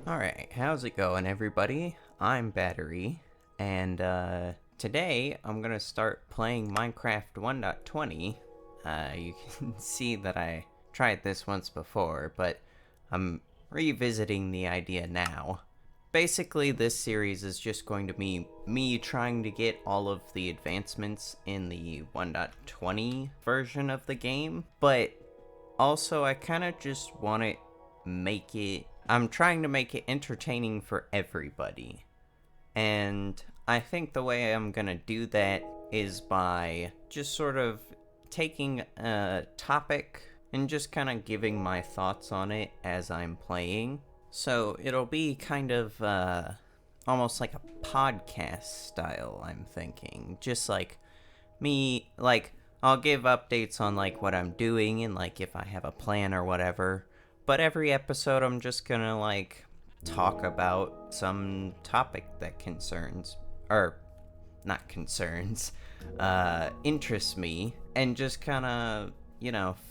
Alright, how's it going, everybody? I'm Battery, and today I'm gonna start playing Minecraft 1.20. You can see that I tried this once before, but I'm revisiting the idea now. Basically, this series is just going to be me trying to get all of the advancements in the 1.20 version of the game, but also I kind of just want to I'm trying to make it entertaining for everybody. And I think the way I'm gonna do that is by just sort of taking a topic and just kind of giving my thoughts on it as I'm playing. So it'll be kind of almost like a podcast style, I'm thinking. Just like me, like, I'll give updates on like what I'm doing and like if I have a plan or whatever. But every episode, I'm just gonna like talk about some topic that not concerns, interests me, and just kind of,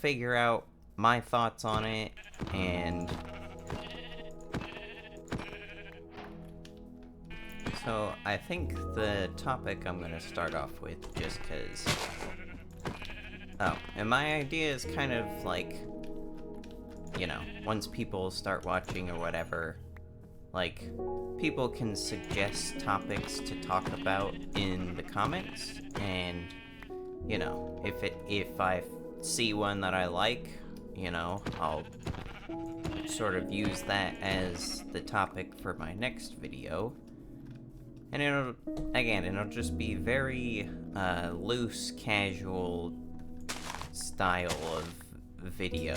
figure out my thoughts on it. And so I think the topic I'm gonna start off with, just because. Oh, and my idea is kind of like, once people start watching or whatever, like, people can suggest topics to talk about in the comments, and, if I see one that I like, I'll sort of use that as the topic for my next video. And it'll just be very loose, casual style of video.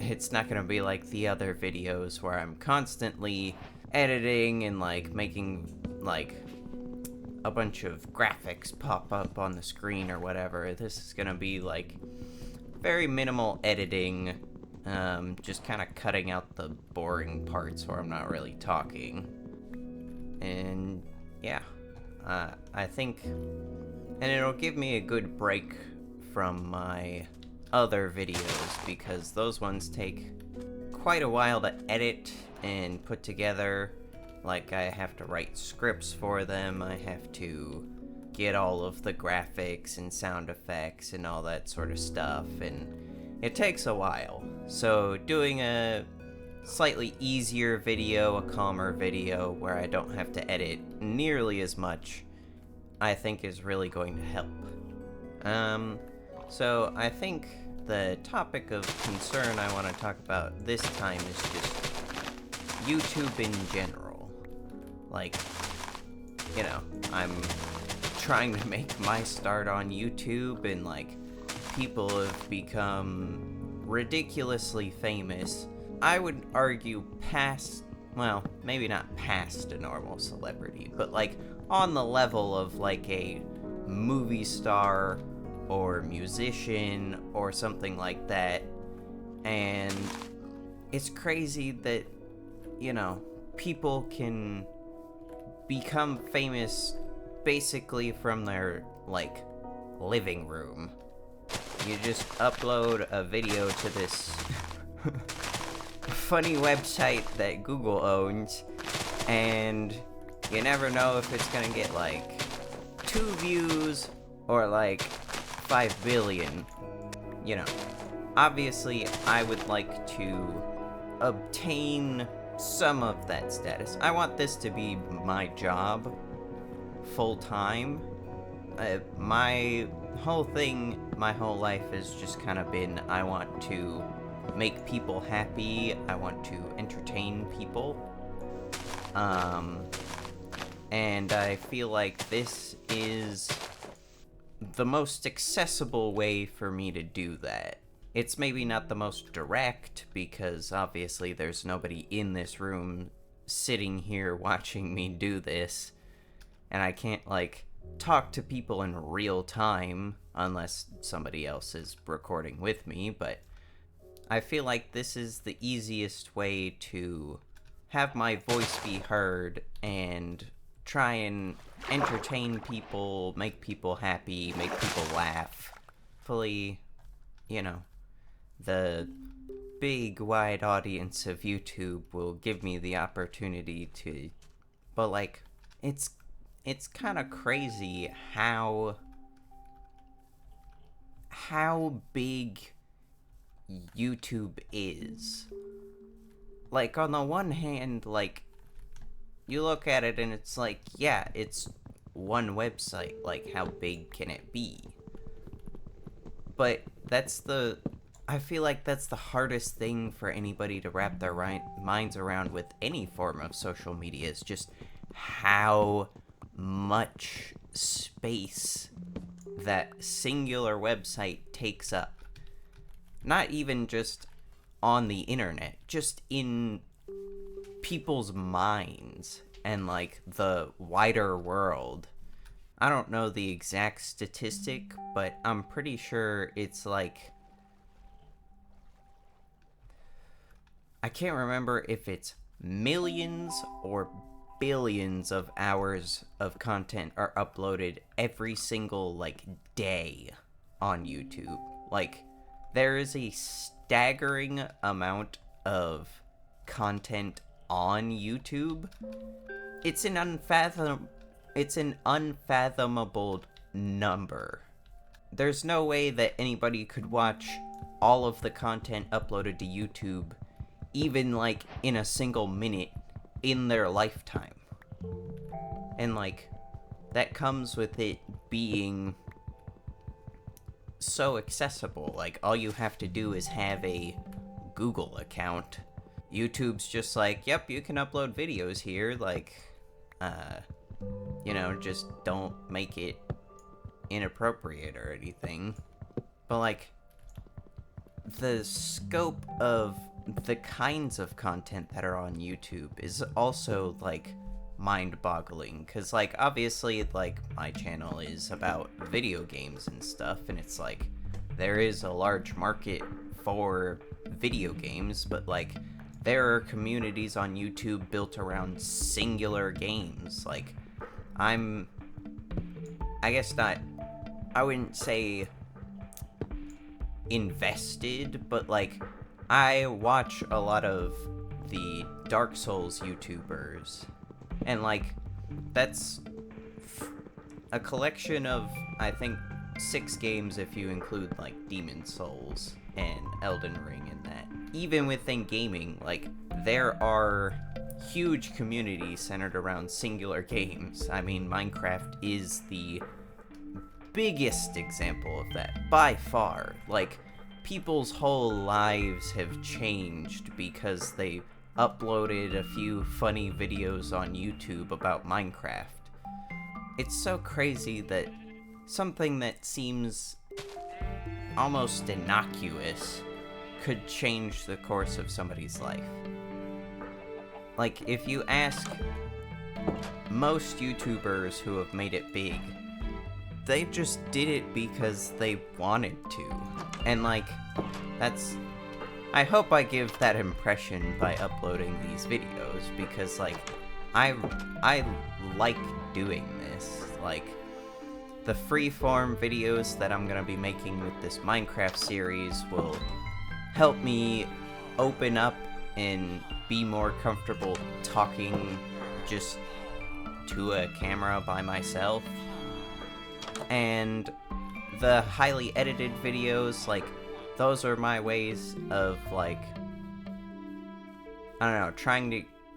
It's not gonna be like the other videos where I'm constantly editing and like making like a bunch of graphics pop up on the screen or whatever. This is gonna be like very minimal editing, just kind of cutting out the boring parts where I'm not really talking. And yeah, I think, and it'll give me a good break from my other videos, because those ones take quite a while to edit and put together. Like, I have to write scripts for them, I have to get all of the graphics and sound effects and all that sort of stuff, and it takes a while. So doing a slightly easier video, a calmer video, where I don't have to edit nearly as much, I think is really going to help. So I think the topic of concern I want to talk about this time is just YouTube in general. Like, I'm trying to make my start on YouTube, and like, people have become ridiculously famous. I would argue well, maybe not past a normal celebrity, but like on the level of like a movie star or musician or something like that. And it's crazy that, people can become famous basically from their, like, living room. You just upload a video to this funny website that Google owns, and you never know if it's gonna get, like, 2 views or, like, 5 billion. Obviously, I would like to obtain some of that status. I want this to be my job full time. My whole life has just kind of been, I want to make people happy, I want to entertain people. And I feel like this is the most accessible way for me to do that. It's maybe not the most direct, because obviously there's nobody in this room sitting here watching me do this, and I can't, like, talk to people in real time unless somebody else is recording with me, but I feel like this is the easiest way to have my voice be heard and try and entertain people, make people happy, make people laugh. Hopefully, the big wide audience of YouTube will give me the opportunity to, but like it's kind of crazy how big YouTube is. Like, on the one hand, like, you look at it and it's like, yeah, it's one website, like, how big can it be? But I feel like that's the hardest thing for anybody to wrap their minds around with any form of social media, is just how much space that singular website takes up. Not even just on the internet, just in people's minds and like the wider world. I don't know the exact statistic, but I'm pretty sure it's like, I can't remember if it's millions or billions of hours of content are uploaded every single like day on YouTube. Like, there is a staggering amount of content on YouTube. It's an unfathomable number. There's no way that anybody could watch all of the content uploaded to YouTube, even like in a single minute, in their lifetime. And like, that comes with it being so accessible. Like, all you have to do is have a Google account. YouTube's just like, yep, you can upload videos here, like, just don't make it inappropriate or anything. But like, the scope of the kinds of content that are on YouTube is also like mind-boggling, because like, obviously, like, my channel is about video games and stuff, and it's like, there is a large market for video games, but like, there are communities on YouTube built around singular games. Like, I wouldn't say invested, but like, I watch a lot of the Dark Souls YouTubers, and like, that's a collection of, I think, 6 games if you include like Demon Souls and Elden Ring in that. Even within gaming, like, there are huge communities centered around singular games. I mean, Minecraft is the biggest example of that, by far. Like, people's whole lives have changed because they uploaded a few funny videos on YouTube about Minecraft. It's so crazy that something that seems almost innocuous could change the course of somebody's life. Like, if you ask most YouTubers who have made it big, they just did it because they wanted to. And like, I hope I give that impression by uploading these videos, because like, I like doing this. Like, the freeform videos that I'm gonna be making with this Minecraft series will help me open up and be more comfortable talking just to a camera by myself. And the highly edited videos, like, those are my ways of, like, I don't know,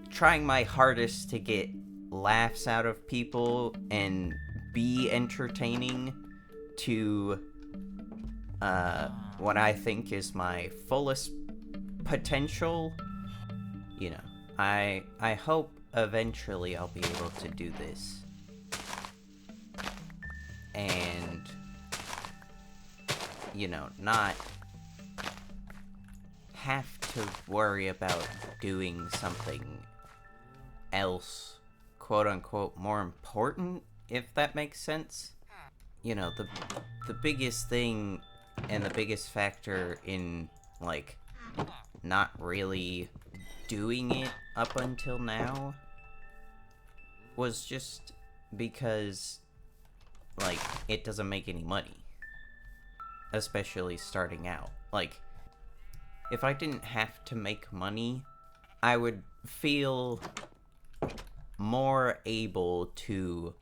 trying my hardest to get laughs out of people and be entertaining to what I think is my fullest potential. You know, I hope eventually I'll be able to do this. And, you know, not have to worry about doing something else, quote-unquote, more important, if that makes sense. You know, the biggest thing and the biggest factor in, like, not really doing it up until now was just because, like, it doesn't make any money. Especially starting out. Like, if I didn't have to make money, I would feel more able to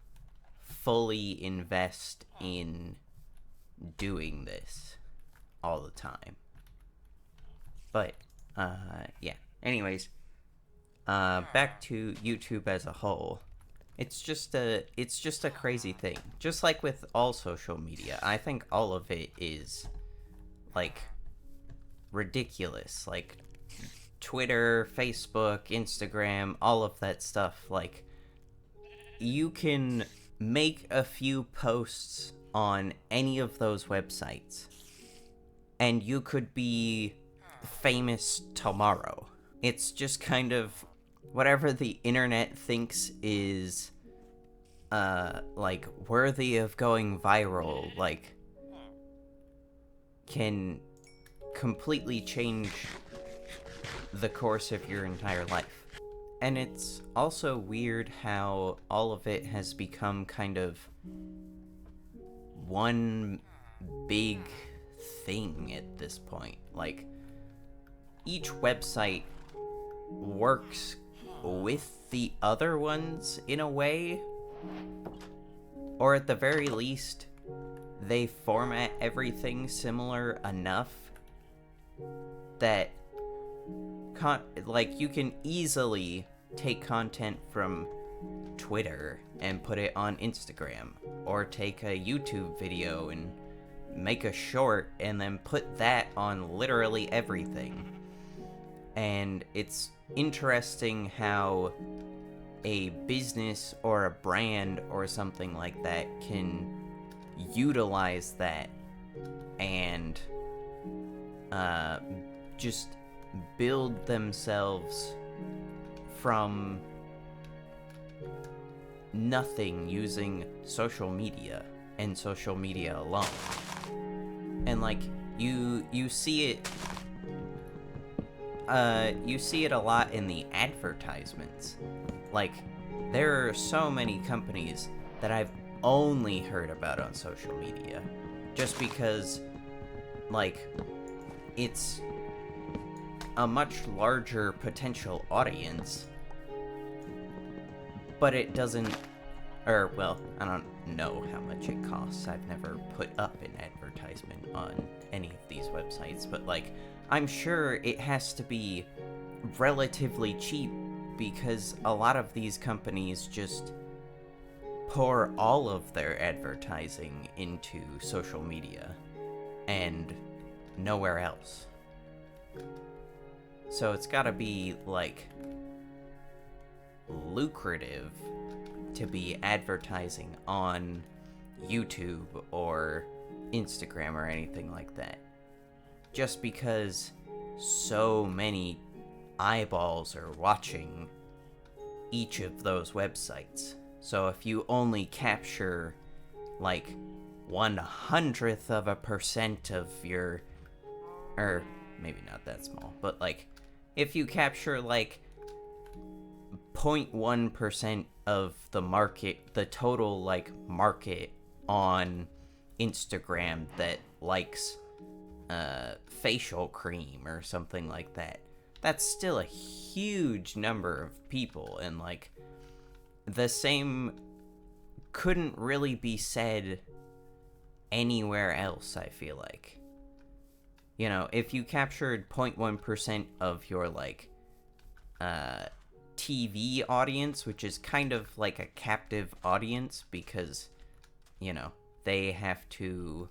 fully invest in doing this all the time. But, yeah. Anyways, back to YouTube as a whole. It's just a crazy thing. Just like with all social media, I think all of it is, like, ridiculous. Like, Twitter, Facebook, Instagram, all of that stuff. Like, you can make a few posts on any of those websites, and you could be famous tomorrow. It's just kind of whatever the internet thinks is, like, worthy of going viral, like, can completely change the course of your entire life. And it's also weird how all of it has become kind of one big thing at this point. Like, each website works with the other ones in a way, or at the very least, they format everything similar enough that like, you can easily take content from Twitter and put it on Instagram, or take a YouTube video and make a short and then put that on literally everything. And it's interesting how a business or a brand or something like that can utilize that and just build themselves from nothing using social media and social media alone. And like, you see it a lot in the advertisements. Like, there are so many companies that I've only heard about on social media, just because, like, it's a much larger potential audience, but it doesn't, or, well, I don't know how much it costs. I've never put up an advertisement on any of these websites, but, like, I'm sure it has to be relatively cheap, because a lot of these companies just pour all of their advertising into social media and nowhere else. So it's gotta be, like, lucrative to be advertising on YouTube or Instagram or anything like that. Just because so many eyeballs are watching each of those websites. So if you only capture, like, 1/100% of your, or maybe not that small, but, like, if you capture, like, 0.1% of the market, the total, like, market on Instagram that likes facial cream or something like that, that's still a huge number of people. And, like, the same couldn't really be said anywhere else, I feel like. You know, if you captured 0.1% of your, like, TV audience, which is kind of like a captive audience, because, you know, they have to,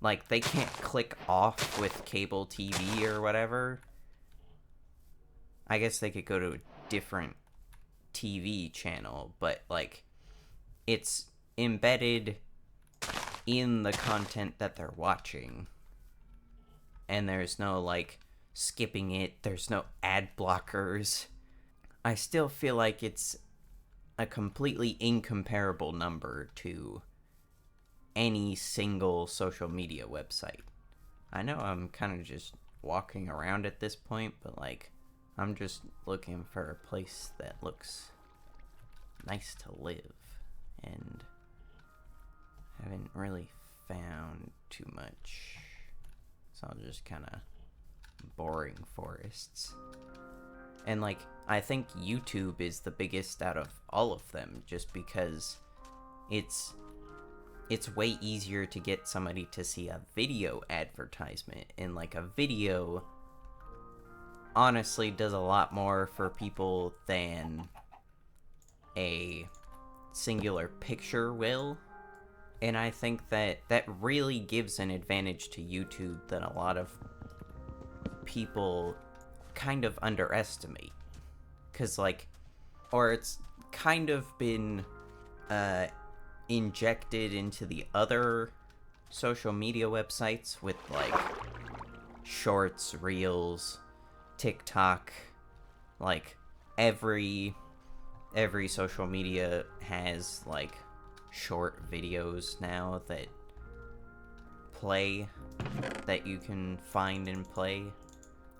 like, they can't click off with cable TV or whatever. I guess they could go to a different TV channel, but, like, it's embedded in the content that they're watching. And there's no, like, skipping it. There's no ad blockers. I still feel like it's a completely incomparable number to any single social media website. I know I'm kind of just walking around at this point, but, like, I'm just looking for a place that looks nice to live, and haven't really found too much. So I'll just kind of boring forests. And, like, I think YouTube is the biggest out of all of them, just because it's way easier to get somebody to see a video advertisement, and, like, a video honestly does a lot more for people than a singular picture will. And I think that really gives an advantage to YouTube that a lot of people kind of underestimate. Because, like, or it's kind of been injected into the other social media websites with, like, shorts, reels, TikTok. Like, every social media has, like, short videos now that play, that you can find and play.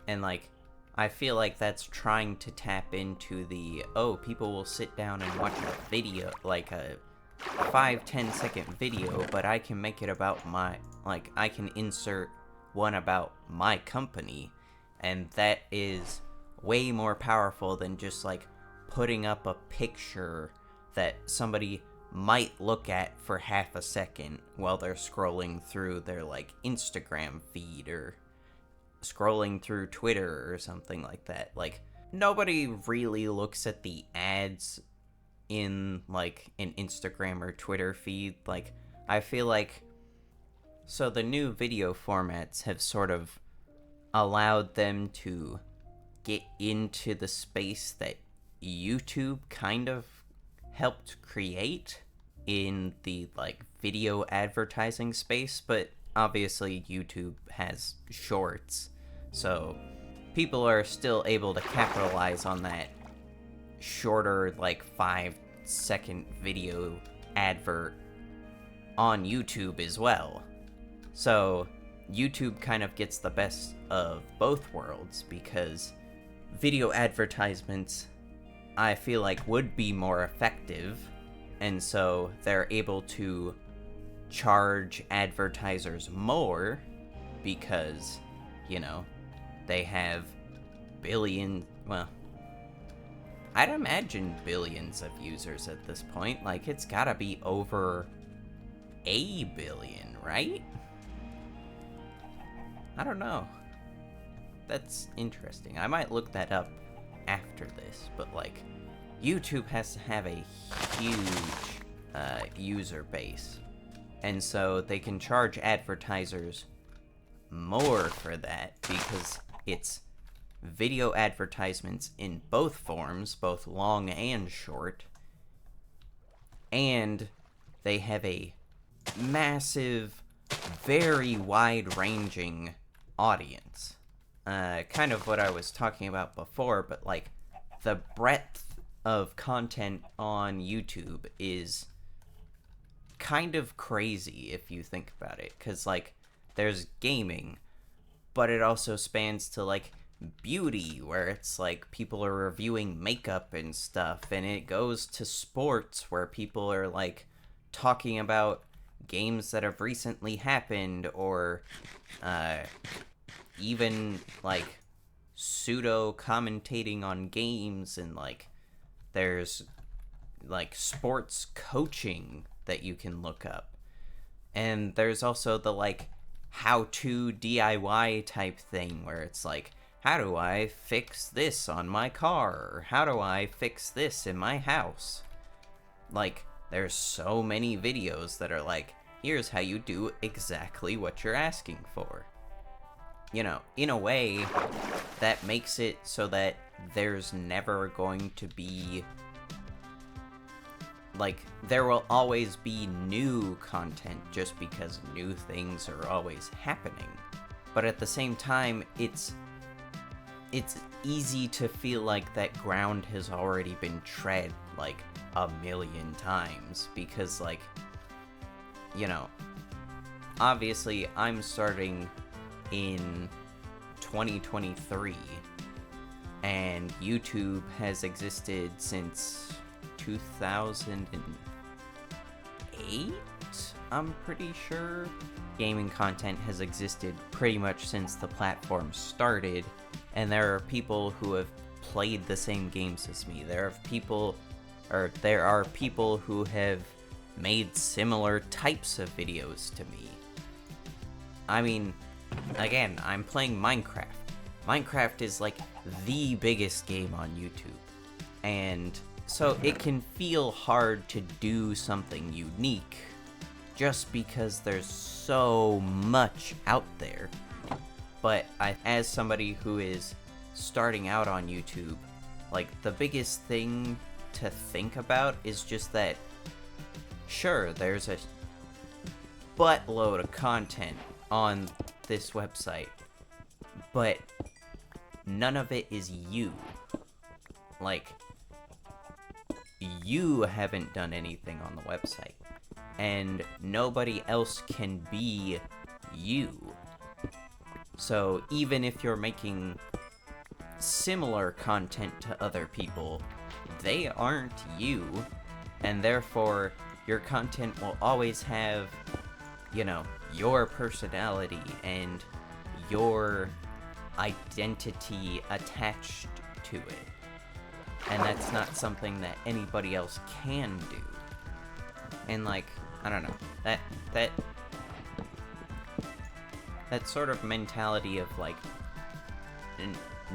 And, like, I feel like that's trying to tap into the, oh, people will sit down and watch a video, like a 5-10 second video, but I can make it about my, like, I can insert one about my company, and that is way more powerful than just, like, putting up a picture that somebody might look at for half a second while they're scrolling through their, like, Instagram feed or scrolling through Twitter or something like that. Like, nobody really looks at the ads in, like, an Instagram or Twitter feed. Like, I feel like, so the new video formats have sort of allowed them to get into the space that YouTube kind of helped create in the, like, video advertising space, but obviously YouTube has shorts, so people are still able to capitalize on that shorter, like, 5-second video advert on YouTube as well. So YouTube kind of gets the best of both worlds, because video advertisements, I feel like, would be more effective, and so they're able to charge advertisers more because, you know, they have well, I'd imagine billions of users at this point. Like, it's gotta be over a billion, right? I don't know. That's interesting. I might look that up after this, but, like, YouTube has to have a huge user base, and so they can charge advertisers more for that because it's video advertisements in both forms, both long and short, and they have a massive, very wide-ranging audience. Kind of what I was talking about before, but, like, the breadth of content on YouTube is kind of crazy if you think about it, because, like, there's gaming, but it also spans to, like, beauty, where it's like people are reviewing makeup and stuff, and it goes to sports, where people are, like, talking about games that have recently happened, or even, like, pseudo commentating on games, and, like, there's, like, sports coaching that you can look up. And there's also the, like, how-to DIY type thing, where it's like, how do I fix this on my car? Or how do I fix this in my house? Like, there's so many videos that are like, here's how you do exactly what you're asking for. You know, in a way, that makes it so that there's never going to be, like, there will always be new content just because new things are always happening. But at the same time, it's easy to feel like that ground has already been tread, like, a million times, because, like, you know, obviously I'm starting in 2023, and YouTube has existed since 2008, I'm pretty sure. Gaming content has existed pretty much since the platform started, and there are people who have played the same games as me. There are people who have made similar types of videos to me. I mean, again, I'm playing Minecraft. Minecraft is like the biggest game on YouTube. And so it can feel hard to do something unique just because there's so much out there. But as somebody who is starting out on YouTube, like, the biggest thing to think about is just that, sure, there's a buttload of content on this website, but none of it is you. Like, you haven't done anything on the website, and nobody else can be you. So even if you're making similar content to other people, they aren't you, and therefore your content will always have, you know, your personality and your identity attached to it. And that's not something that anybody else can do. And, like, I don't know, that sort of mentality of, like,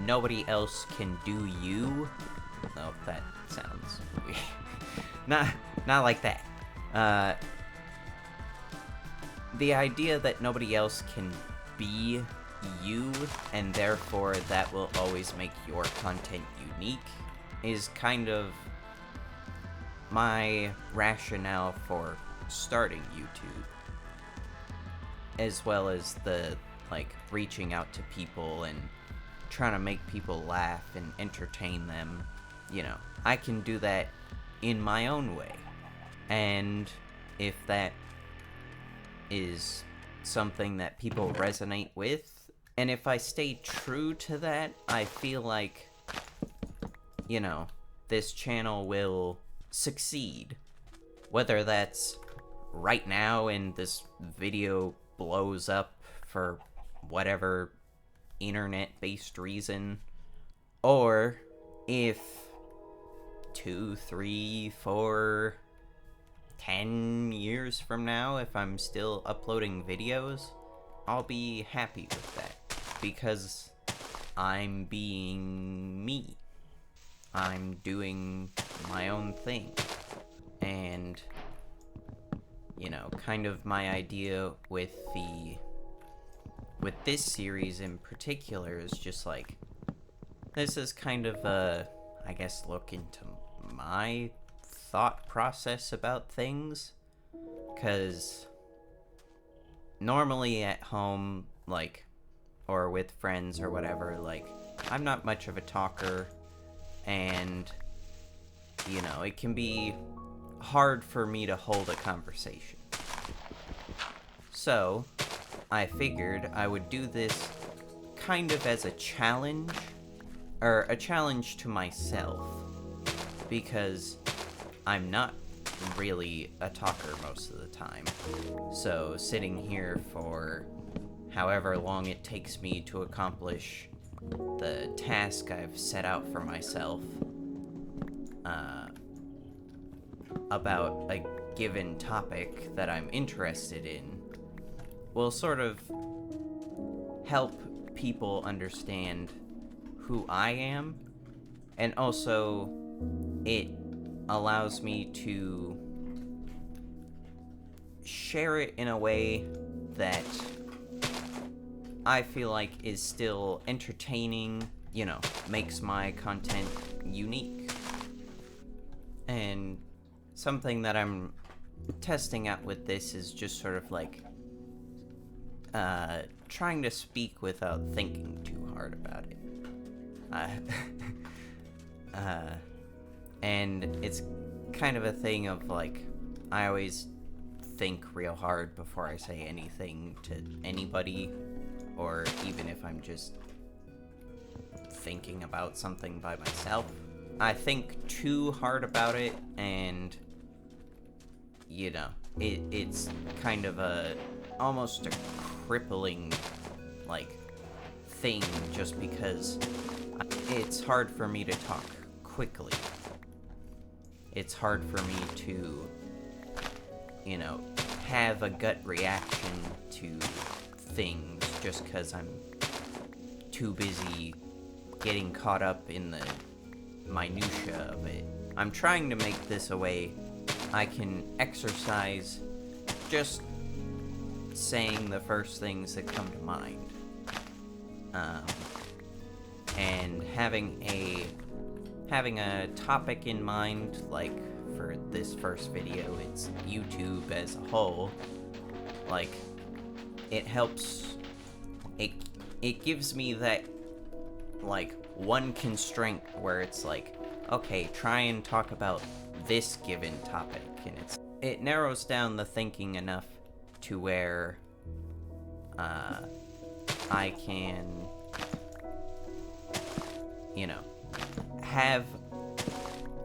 nobody else can do you. Oh, that sounds weird. not like that. The idea that nobody else can be you, and therefore that will always make your content unique, is kind of my rationale for starting YouTube. As well as the, like, reaching out to people and trying to make people laugh and entertain them. You know, I can do that in my own way. And if that is something that people resonate with, and if I stay true to that, I feel like, you know, this channel will succeed. Whether that's right now and this video blows up for whatever internet-based reason, or if 2, 3, 4, 10 years from now, if I'm still uploading videos, I'll be happy with that, because I'm being me. I'm doing my own thing. And, you know, kind of my idea with this series in particular is just like, this is kind of a, I guess, look into my thought process about things. 'Cause normally at home, like, or with friends or whatever, like, I'm not much of a talker, and, you know, it can be hard for me to hold a conversation. So, I figured I would do this kind of as a challenge, or a challenge to myself, because I'm not really a talker most of the time. So sitting here for however long it takes me to accomplish the task I've set out for myself about a given topic that I'm interested in will sort of help people understand who I am, and also it allows me to share it in a way that I feel like is still entertaining, you know, makes my content unique. And something that I'm testing out with this is just sort of like trying to speak without thinking too hard about it. And it's kind of a thing of, like, I always think real hard before I say anything to anybody, or even if I'm just thinking about something by myself. I think too hard about it, and, you know, it's kind of almost a crippling, like, thing, just because it's hard for me to talk quickly. It's hard for me to, have a gut reaction to things just because I'm too busy getting caught up in the minutia of it. I'm trying to make this a way I can exercise just saying the first things that come to mind. And having a topic in mind, like for this first video, it's YouTube as a whole. Like, it helps. It gives me that, like, one constraint where it's like, okay, try and talk about this given topic, and it narrows down the thinking enough to where I can,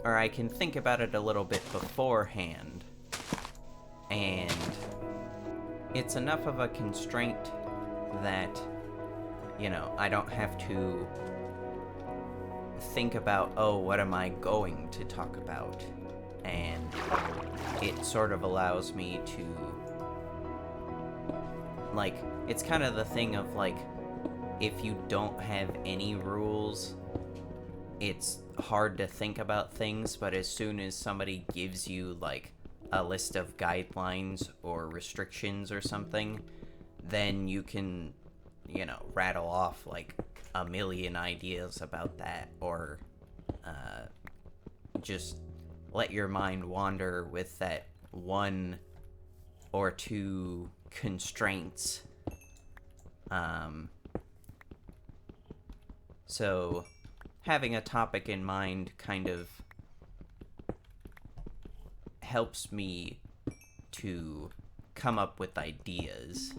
I can think about it a little bit beforehand, and it's enough of a constraint that, I don't have to think about, oh, what am I going to talk about? And it sort of allows me to, like, it's kind of the thing of, like, if you don't have any rules, it's hard to think about things, but as soon as somebody gives you, like, a list of guidelines or restrictions or something, then you can, rattle off, like, a million ideas about that, or just let your mind wander with that one or two constraints. So having a topic in mind kind of helps me to come up with ideas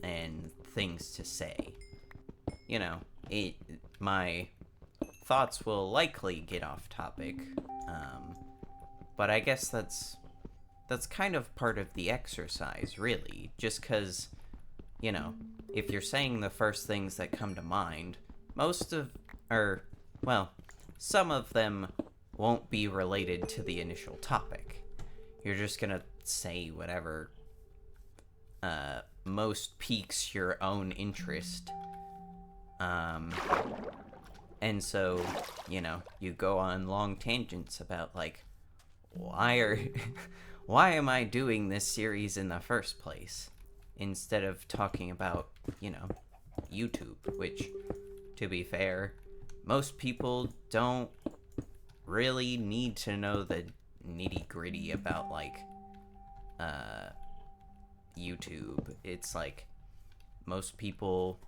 and things to say. My thoughts will likely get off topic, but I guess that's kind of part of the exercise, really, just because, if you're saying the first things that come to mind, some of them won't be related to the initial topic. You're just gonna say whatever most piques your own interest. And so, you go on long tangents about, like, why am I doing this series in the first place? Instead of talking about, YouTube, which, to be fair, most people don't really need to know the nitty-gritty about, like, YouTube. It's like, most people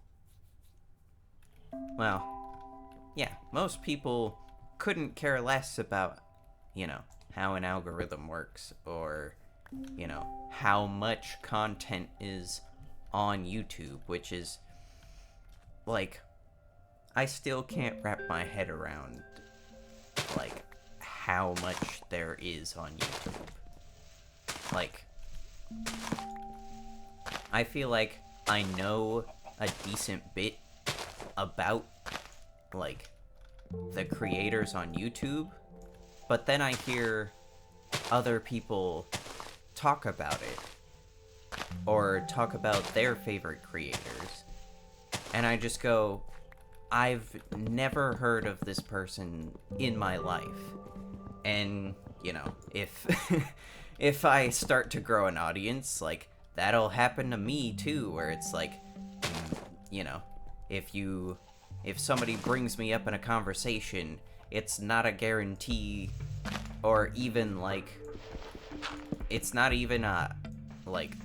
couldn't care less about, how an algorithm works, or, how much content is on YouTube, which is, like, I still can't wrap my head around, like, how much there is on YouTube. Like, I feel like I know a decent bit about, like, the creators on YouTube, but then I hear other people talk about it, or talk about their favorite creators, and I just go, I've never heard of this person in my life. And, if if I start to grow an audience, like, that'll happen to me too, where it's like, if somebody brings me up in a conversation, it's not a guarantee, or even, like, it's not even a, like,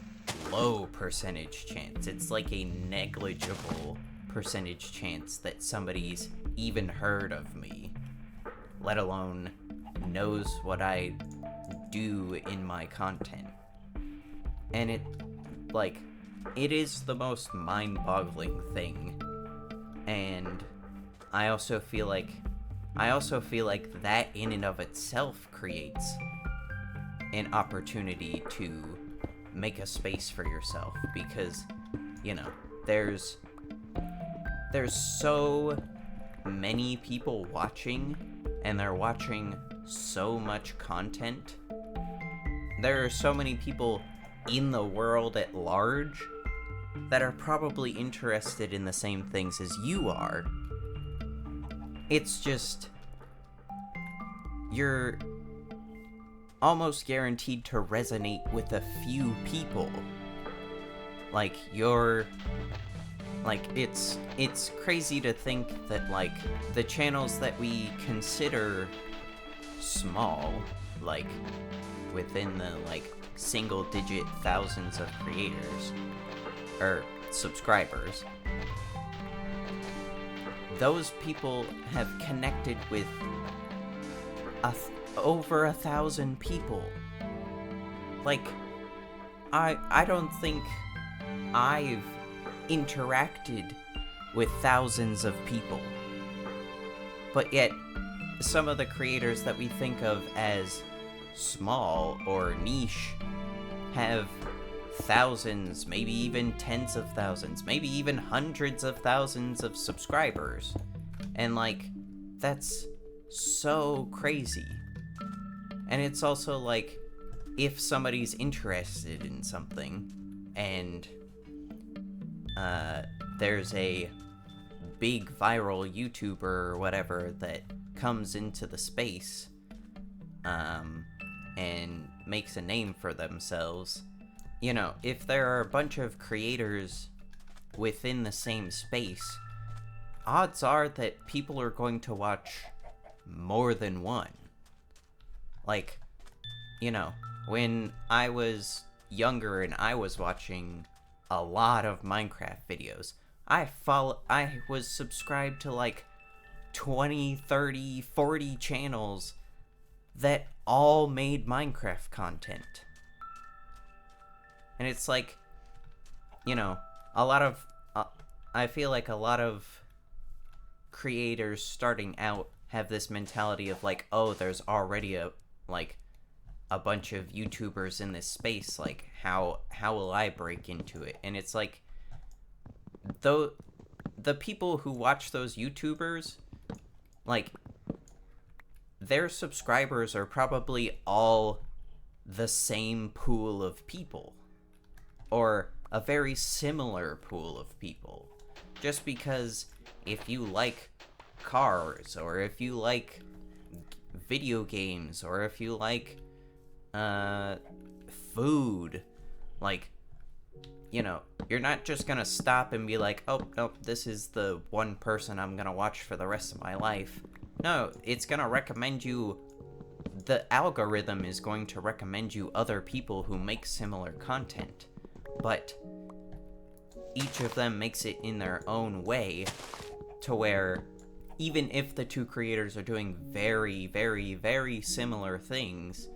low percentage chance. It's like a negligible percentage chance that somebody's even heard of me, let alone knows what I do in my content. And it is the most mind-boggling thing. And I also feel like that in and of itself creates an opportunity to make a space for yourself, because, you know, there's so many people watching, and they're watching so much content. There are so many people in the world at large that are probably interested in the same things as you are. It's just, you're almost guaranteed to resonate with a few people. Like, it's crazy to think that, like, the channels that we consider small, like, within the, like, single-digit thousands of creators, or subscribers, those people have connected with over 1,000 people. Like, I don't think I've interacted with thousands of people. But yet, some of the creators that we think of as small or niche have thousands, maybe even tens of thousands, maybe even hundreds of thousands of subscribers. And, like, that's so crazy. And it's also like, if somebody's interested in something, and there's a big viral YouTuber or whatever that comes into the space, and makes a name for themselves, you know, if there are a bunch of creators within the same space, odds are that people are going to watch more than one. Like, you know, when I was younger and I was watching a lot of Minecraft videos, I was subscribed to like 20, 30, 40 channels that all made Minecraft content. And it's like, you know, a lot of, I feel like a lot of creators starting out have this mentality of like, oh, there's already a bunch of YouTubers in this space, like, how will I break into it? And it's like, though, the people who watch those YouTubers, like, their subscribers are probably all the same pool of people, or a very similar pool of people. Just because if you like cars, or if you like video games, or if you like food, like, you know, you're not just gonna stop and be like, oh, nope, this is the one person I'm gonna watch for the rest of my life. No, it's gonna recommend you, the algorithm is going to recommend you other people who make similar content, but each of them makes it in their own way, to where even if the two creators are doing very, very, very similar things,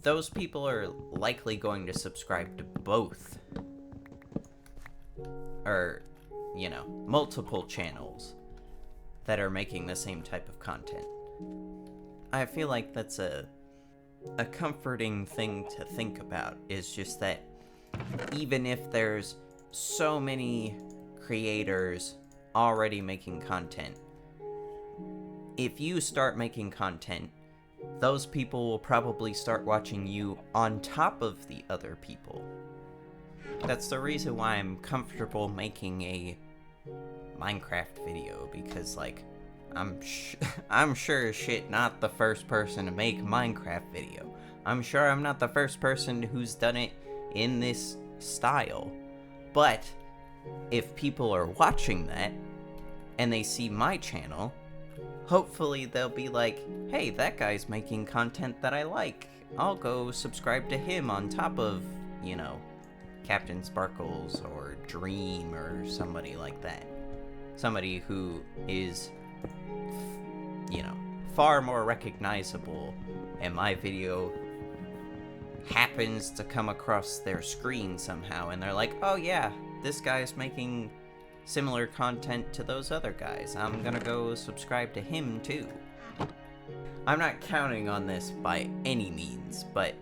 those people are likely going to subscribe to both. Or, you know, multiple channels that are making the same type of content. I feel like that's a comforting thing to think about, is just that even if there's so many creators already making content, if you start making content, those people will probably start watching you on top of the other people. That's the reason why I'm comfortable making a Minecraft video, because, like, I'm sure as shit not the first person to make a Minecraft video. I'm sure I'm not the first person who's done it in this style. But if people are watching that and they see my channel, hopefully they'll be like, hey, that guy's making content that I like. I'll go subscribe to him on top of, you know, Captain Sparkles or Dream or somebody like that. Somebody who is, you know, far more recognizable, and my video happens to come across their screen somehow, and they're like, oh yeah, this guy's making similar content to those other guys. I'm gonna go subscribe to him too. I'm not counting on this by any means, but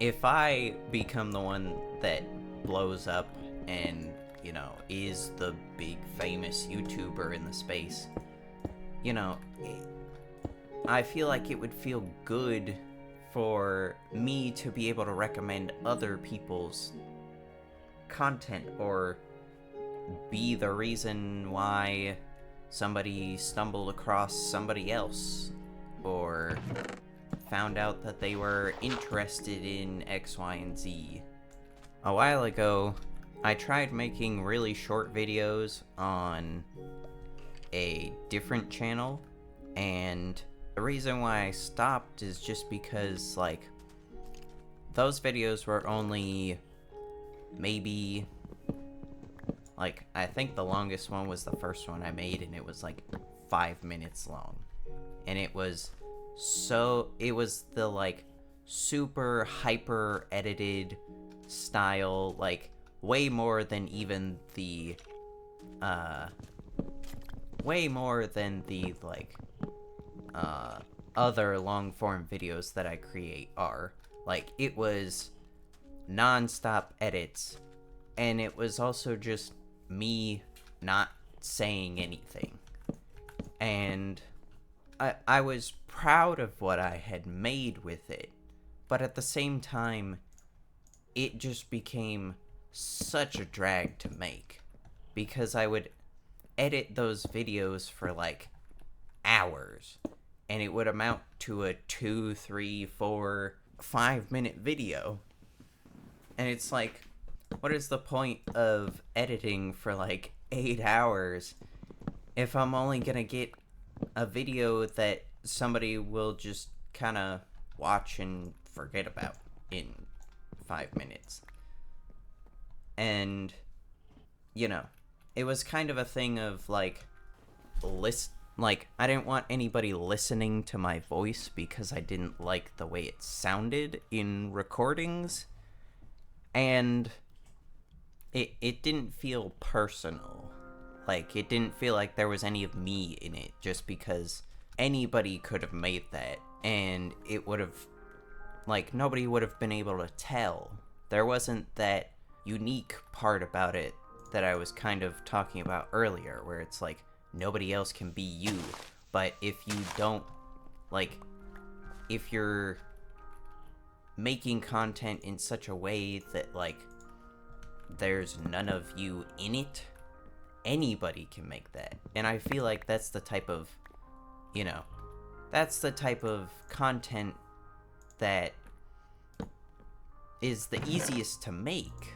if I become the one that blows up and, is the big famous YouTuber in the space, I feel like it would feel good for me to be able to recommend other people's content, or be the reason why somebody stumbled across somebody else, or found out that they were interested in X, Y, and Z. A while ago, I tried making really short videos on a different channel, and the reason why I stopped is just because, those videos were only maybe, I think the longest one was the first one I made, and it was 5 minutes long. And it was the super hyper edited style, way more than even the other long form videos that I create are. It was non-stop edits, and it was also just me not saying anything. And I was proud of what I had made with it, but at the same time, it just became such a drag to make, because I would edit those videos for hours, and it would amount to a 2, 3, 4, 5-minute video. And it's what is the point of editing for 8 hours if I'm only gonna get a video that somebody will just kind of watch and forget about in 5 minutes? And, it was kind of a thing of I didn't want anybody listening to my voice because I didn't like the way it sounded in recordings, and it didn't feel personal. It didn't feel like there was any of me in it, just because anybody could have made that, and it would have, nobody would have been able to tell. There wasn't that unique part about it that I was kind of talking about earlier, where it's nobody else can be you. But if you don't, if you're making content in such a way that, there's none of you in it, anybody can make that. And I feel like that's the type of, that's the type of content that is the easiest to make.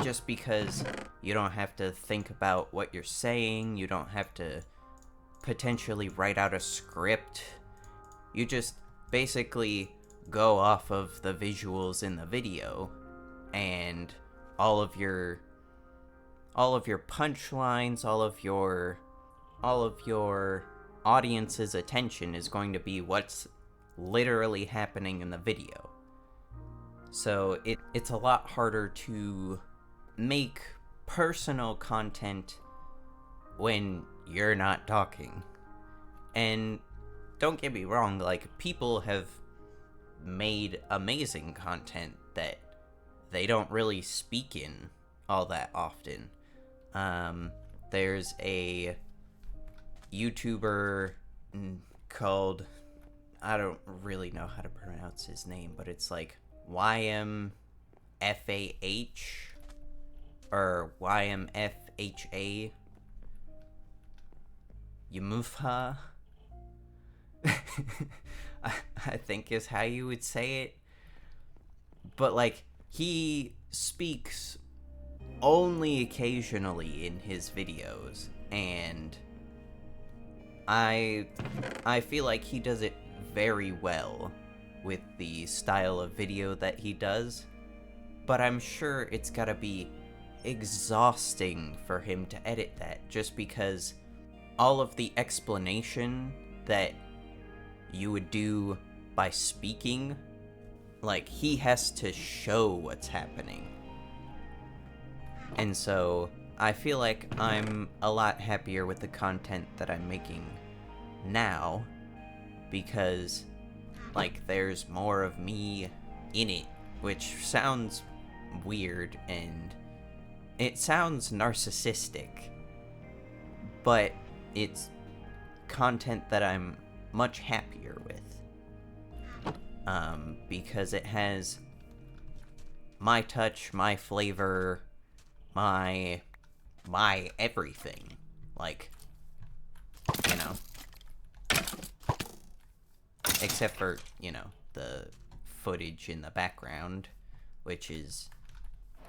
Just because you don't have to think about what you're saying, you don't have to potentially write out a script. You just basically go off of the visuals in the video, and all of your punchlines, all of your audience's attention is going to be what's literally happening in the video. So it's a lot harder to make personal content when you're not talking. And don't get me wrong, people have made amazing content that they don't really speak in all that often. There's a YouTuber called, I don't really know how to pronounce his name, but it's YMFAH or YMFHA Yamufha. I think is how you would say it. But he speaks only occasionally in his videos, and I feel like he does it very well with the style of video that he does, but I'm sure it's gotta be exhausting for him to edit that, just because all of the explanation that you would do by speaking, he has to show what's happening. And so I feel like I'm a lot happier with the content that I'm making now, because there's more of me in it which sounds weird and it sounds narcissistic, but it's content that I'm much happier with. Because it has my touch, my flavor, my everything. Like, you know. Except for, you know, the footage in the background, which is,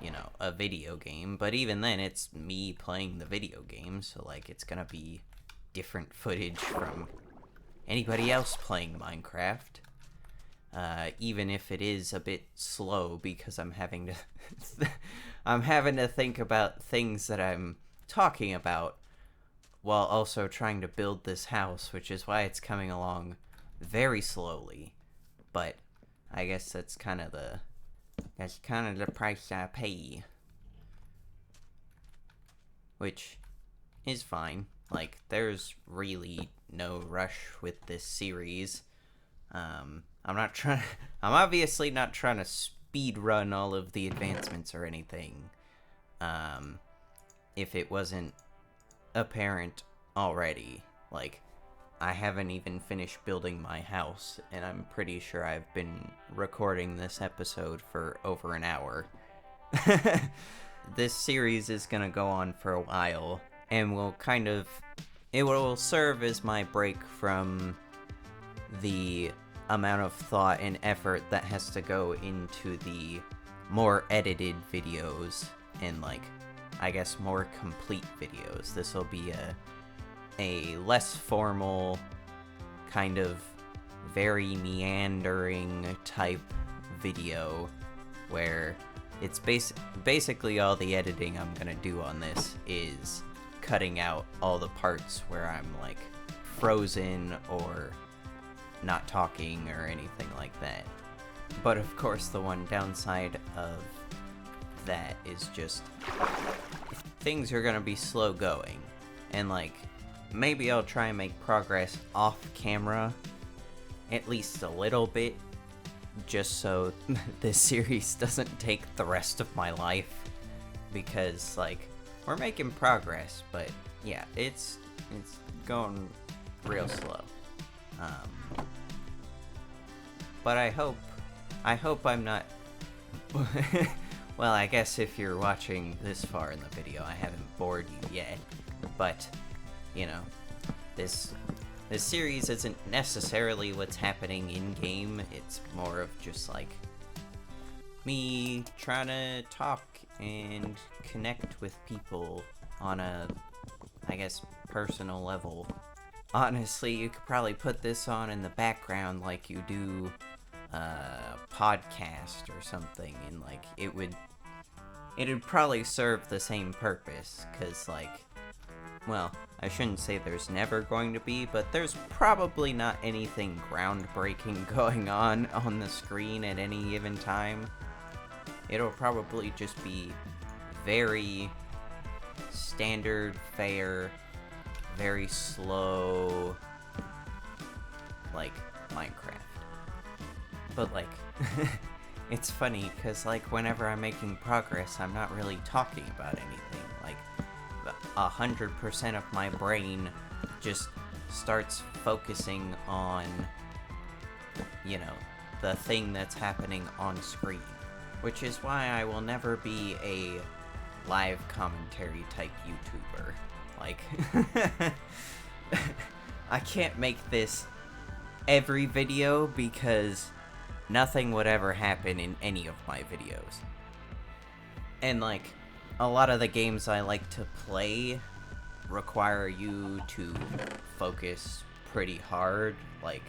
you know, a video game. But even then, it's me playing the video game, so, like, it's gonna be different footage from anybody else playing Minecraft. Even if it is a bit slow, because I'm having to I'm having to think about things that I'm talking about while also trying to build this house, which is why it's coming along very slowly. But I guess that's kind of the price I pay, which is fine. Like, there's really no rush with this series. I'm obviously not trying to speed run all of the advancements or anything. If it wasn't apparent already, like, I haven't even finished building my house, and I'm pretty sure I've been recording this episode for over an hour. This series is gonna go on for a while, and it will serve as my break from the amount of thought and effort that has to go into the more edited videos and, like, I guess more complete videos. This will be a less formal, kind of very meandering type video where it's basically all the editing I'm gonna do on this is cutting out all the parts where I'm, like, frozen or not talking or anything like that. But of course, the one downside of that is just things are gonna be slow going, and, like, maybe I'll try and make progress off camera at least a little bit, just so this series doesn't take the rest of my life, because, like, we're making progress, but yeah, it's going real slow. But I hope I'm not well, I guess if you're watching this far in the video, I haven't bored you yet, but, you know, this series isn't necessarily what's happening in-game. It's more of just, like, me trying to talk and connect with people on a, I guess, personal level. Honestly, you could probably put this on in the background like you do a podcast or something, and, like, it'd probably serve the same purpose, because, like, well, I shouldn't say there's never going to be, but there's probably not anything groundbreaking going on the screen at any given time. It'll probably just be very standard fare, very slow, like, Minecraft. But, like, it's funny, because, like, whenever I'm making progress, I'm not really talking about anything. Like, 100% of my brain just starts focusing on, you know, the thing that's happening on screen. Which is why I will never be a live commentary type YouTuber. Like, I can't make this every video because nothing would ever happen in any of my videos. And, like, a lot of the games I like to play require you to focus pretty hard. Like,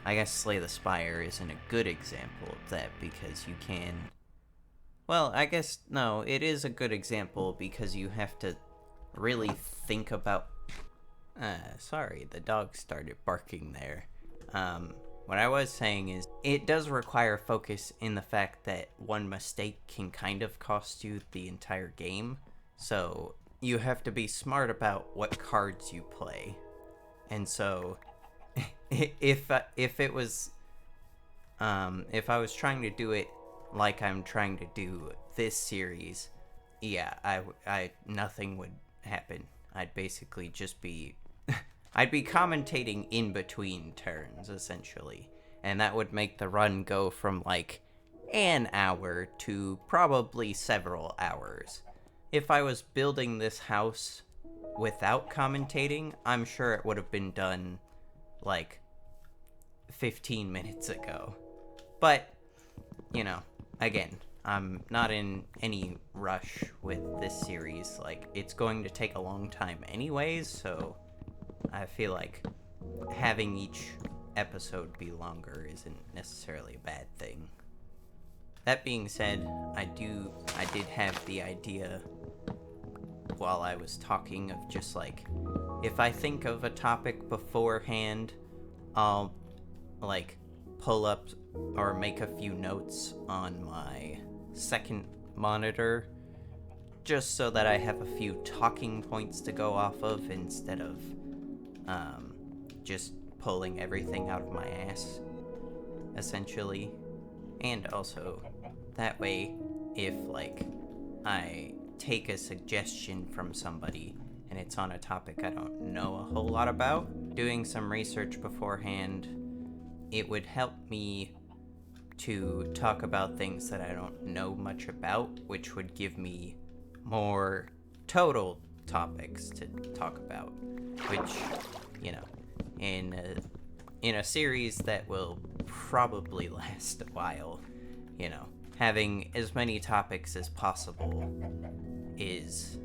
I guess Slay the Spire isn't a good example of that, because you can... Well, I guess, no, it is a good example because you have to really think about... sorry, the dog started barking there. What I was saying is, it does require focus in the fact that one mistake can kind of cost you the entire game. So, you have to be smart about what cards you play. And so, if I was trying to do it like I'm trying to do this series, yeah, nothing would happen. I'd basically just be I'd be commentating in between turns, essentially. And that would make the run go from, like, an hour to probably several hours. If I was building this house without commentating, I'm sure it would have been done, like, 15 minutes ago. But, you know, again, I'm not in any rush with this series. Like, it's going to take a long time anyways, so I feel like having each episode be longer isn't necessarily a bad thing. That being said, I did have the idea while I was talking of just, like, if I think of a topic beforehand, I'll, like, pull up or make a few notes on my second monitor, just so that I have a few talking points to go off of instead of just pulling everything out of my ass, essentially. And also, that way, if, like, I take a suggestion from somebody and it's on a topic I don't know a whole lot about, doing some research beforehand, it would help me to talk about things that I don't know much about, which would give me more total topics to talk about, which, you know, in a series that will probably last a while, you know, having as many topics as possible is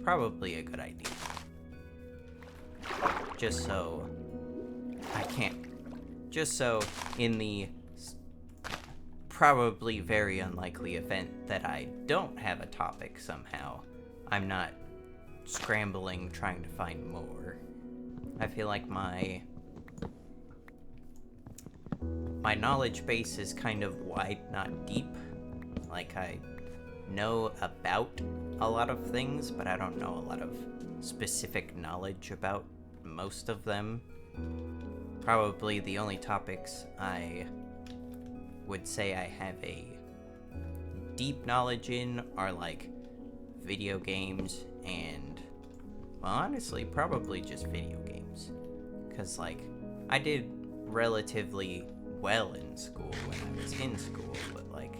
probably a good idea. Just so in the probably very unlikely event that I don't have a topic somehow, I'm not scrambling trying to find more. I feel like my knowledge base is kind of wide, not deep. Like, I know about a lot of things, but I don't know a lot of specific knowledge about most of them. Probably the only topics I would say I have a deep knowledge in are, like, video games and, well, honestly, probably just video games. Because, like, I did relatively well in school when I was in school, but, like,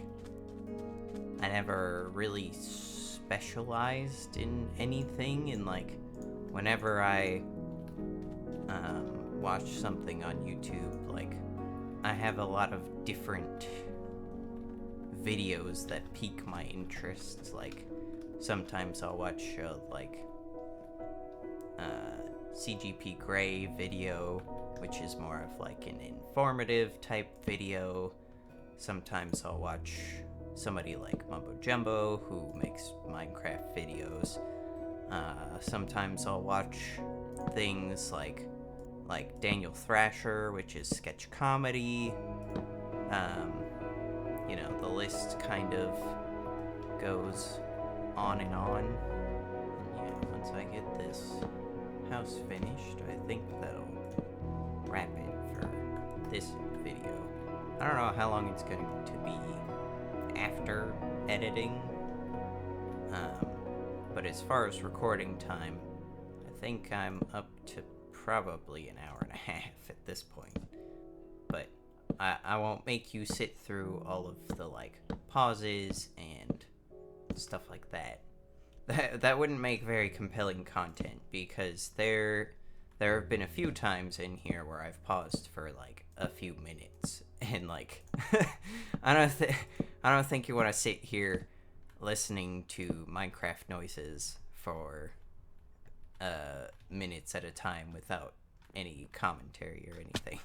I never really specialized in anything, and, like, whenever I watch something on YouTube, like, I have a lot of different videos that pique my interests. Like, sometimes I'll watch CGP Grey video, which is more of like an informative type video. Sometimes I'll watch somebody like Mumbo Jumbo, who makes Minecraft videos. Sometimes I'll watch things like Daniel Thrasher, which is sketch comedy. You know, the list kind of goes on and on. And yeah, once I get this house finished, I think that'll wrap it for this video. I don't know how long it's going to be after editing, but as far as recording time, I think I'm up to probably an hour and a half at this point. But I won't make you sit through all of the, like, pauses and stuff like that. That wouldn't make very compelling content, because there have been a few times in here where I've paused for, like, a few minutes, and, like, I don't think you want to sit here listening to Minecraft noises for minutes at a time without any commentary or anything.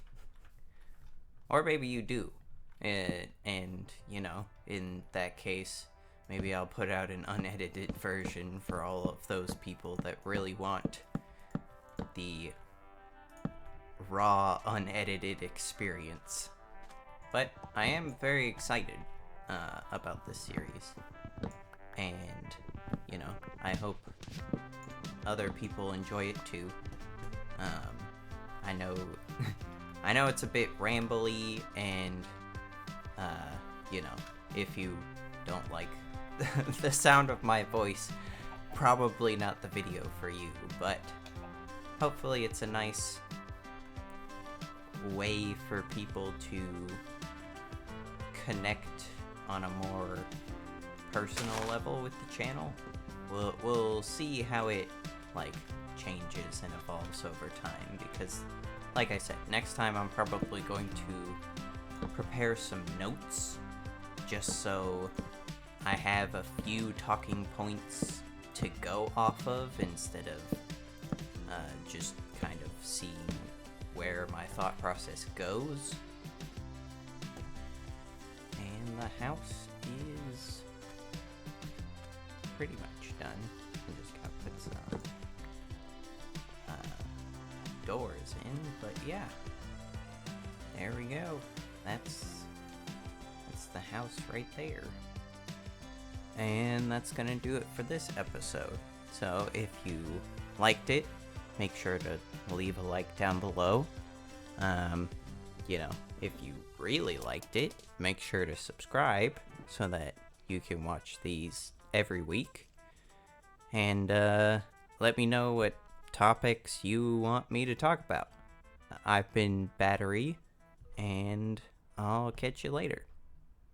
Or maybe you do, and you know, in that case, maybe I'll put out an unedited version for all of those people that really want the raw, unedited experience. But I am very excited about this series, and, you know, I hope other people enjoy it too. I know it's a bit rambly, and you know, if you don't like the sound of my voice, probably not the video for you, but hopefully it's a nice way for people to connect on a more personal level with the channel. We'll see how it like changes and evolves over time, because like I said, next time I'm probably going to prepare some notes just so I have a few talking points to go off of instead of just kind of seeing where my thought process goes. And the house is pretty much done. I just gotta put some doors in, but yeah, there we go. That's the house right there. And that's gonna do it for this episode. So if you liked it, make sure to leave a like down below. If you really liked it, make sure to subscribe so that you can watch these every week. And let me know what topics you want me to talk about. I've been Battery, and I'll catch you later.